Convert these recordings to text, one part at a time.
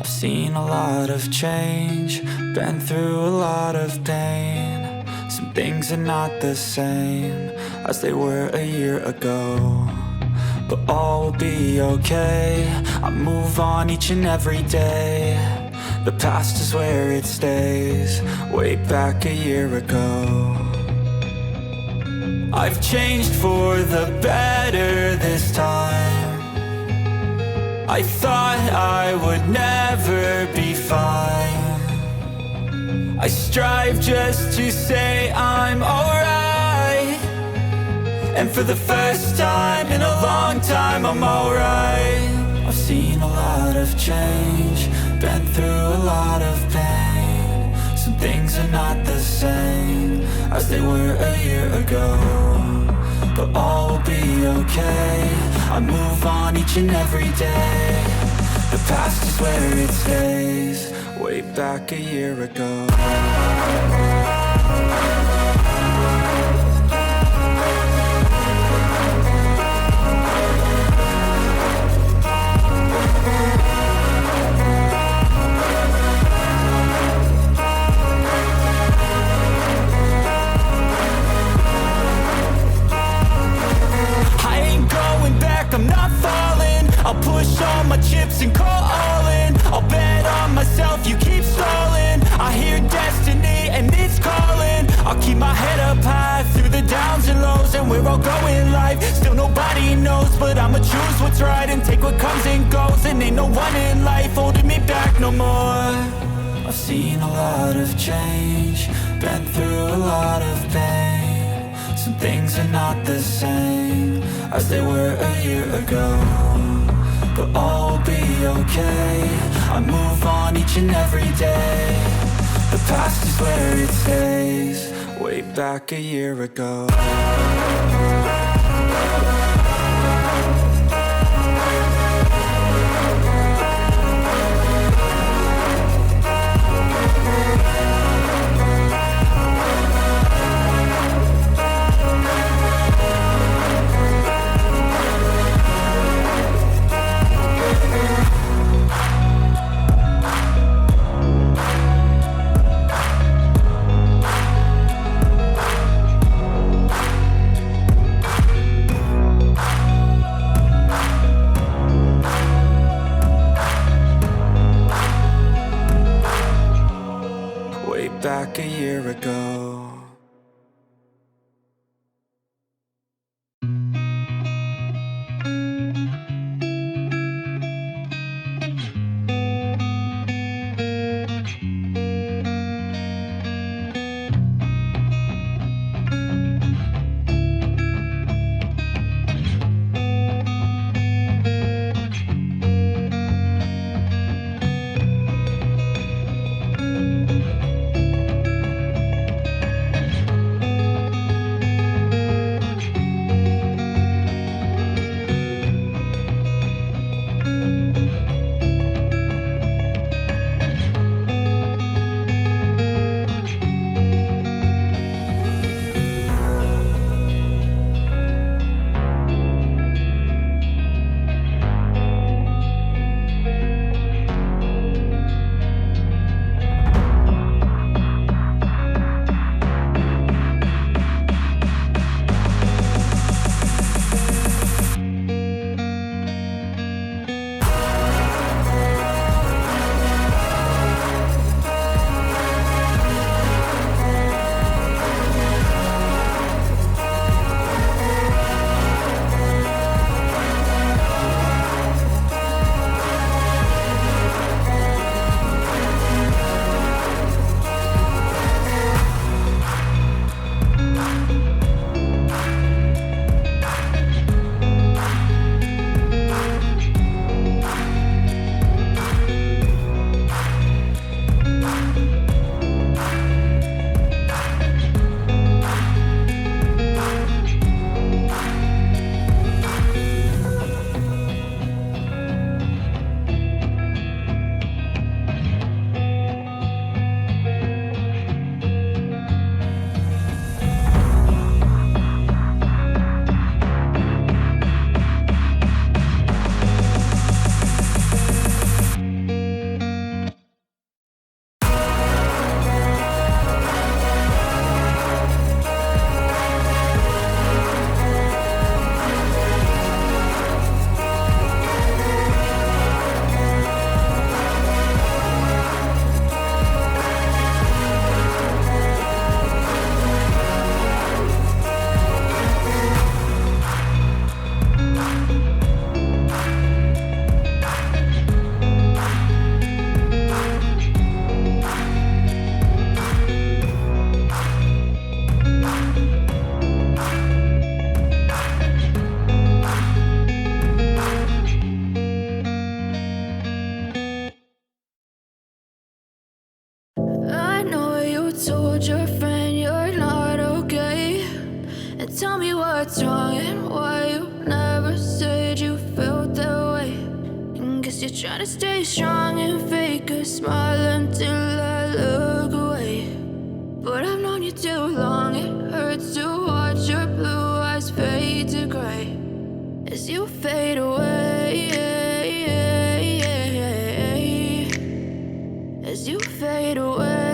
I've seen a lot of change, been through a lot of pain. Some things are not the same as they were a year ago, but all will be okay. I move on each and every day. The past is where it stays, way back a year ago. I've changed for the better this time. I thought I would never be fine. I strive just to say I'm alright, and for the first time in a long time I'm alright. I've seen a lot of change, been through a lot of pain. Some things are not the same as they were a year ago, but all will be okay. I move on each and every day. The past is where it stays, way back a year ago. I'm not falling, I'll push all my chips and call all in. I'll bet on myself, you keep stalling. I hear destiny and it's calling. I'll keep my head up high through the downs and lows, and we're all going live. Still nobody knows, but I'ma choose what's right and take what comes and goes. And ain't no one in life holding me back no more. I've seen a lot of change, been through a lot of pain. Some things are not the same as they were a year ago, but all will be okay. I move on each and every day. The past is where it stays, way back a year ago. Back a year ago. Tell me what's wrong and why you never said you felt that way. And guess you're trying to stay strong and fake a smile until I look away. But I've known you too long, it hurts to watch your blue eyes fade to gray as you fade away, as you fade away.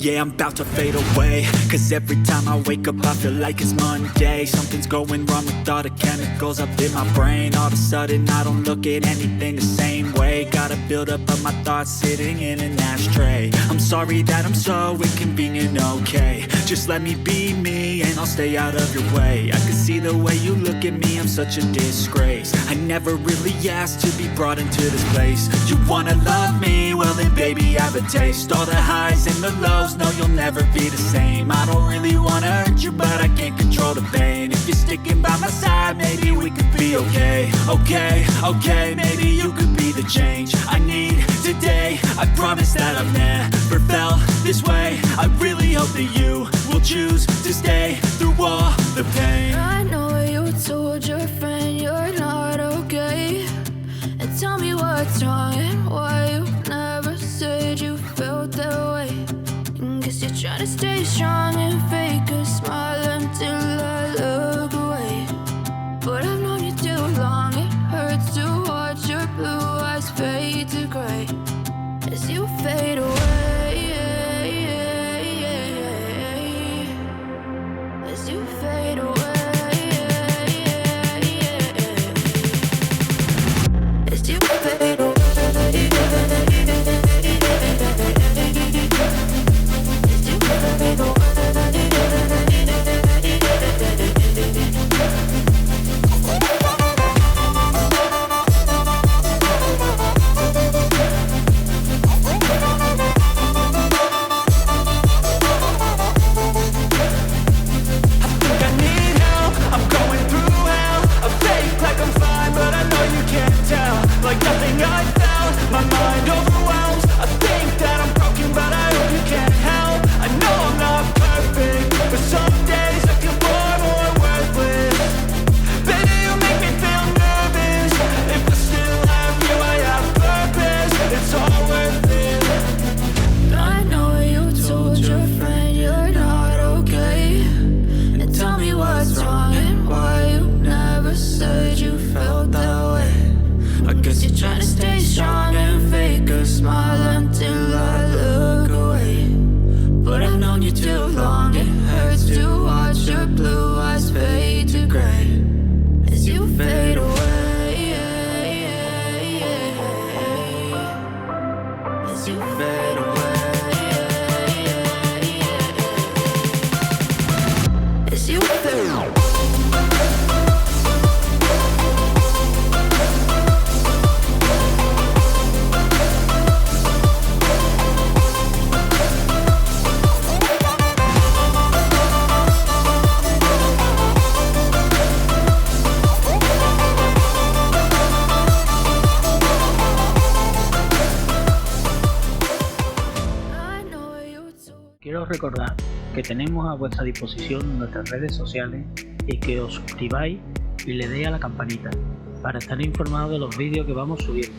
Yeah, I'm about to fade away, cause every time I wake up I feel like it's Monday. Something's going wrong with all the chemicals up in my brain. All of a sudden I don't look at anything the same way. Gotta build up of my thoughts sitting in an ashtray. I'm sorry that I'm so inconvenient, okay. Just let me be me and I'll stay out of your way. I can see the way you look at me, I'm such a disgrace. I never really asked to be brought into this place. You wanna love me? Well then baby I have a taste. All the highs and the lows, no you'll never be the same. I don't really wanna hurt you but I can't control the pain. If you're sticking by my side maybe we could be okay. Okay, maybe you could be the change I need today. I promise that I've never felt this way. I really hope that you will choose to stay through all the pain. I know you told your friend you're not okay. And tell me what's wrong and why you never said you felt that way. And guess you're trying to stay strong and fake a smile until I look away. But I've known you too long, it hurts to watch your blue eyes fade to gray as you fade away, as you fade away, as you fade away. Like nothing I felt, my mind overwhelms. I think that I'm broken, but I hope you can't help. I know I'm not perfect, but some days I feel far more worthless. Baby, you make me feel nervous. If I still have you, I have purpose. It's all worth it. I know you told your friend you're not okay. And tell me what's wrong and why you never said you felt that way. I guess you're trying to stay strong and fake a smile until I look away. But I've known you too long, it hurts to watch your blue eyes fade to gray as you fade away, as you fade away, as you fade away. Quiero recordar que tenemos a vuestra disposición nuestras redes sociales y que os suscribáis y le deis a la campanita para estar informados de los vídeos que vamos subiendo.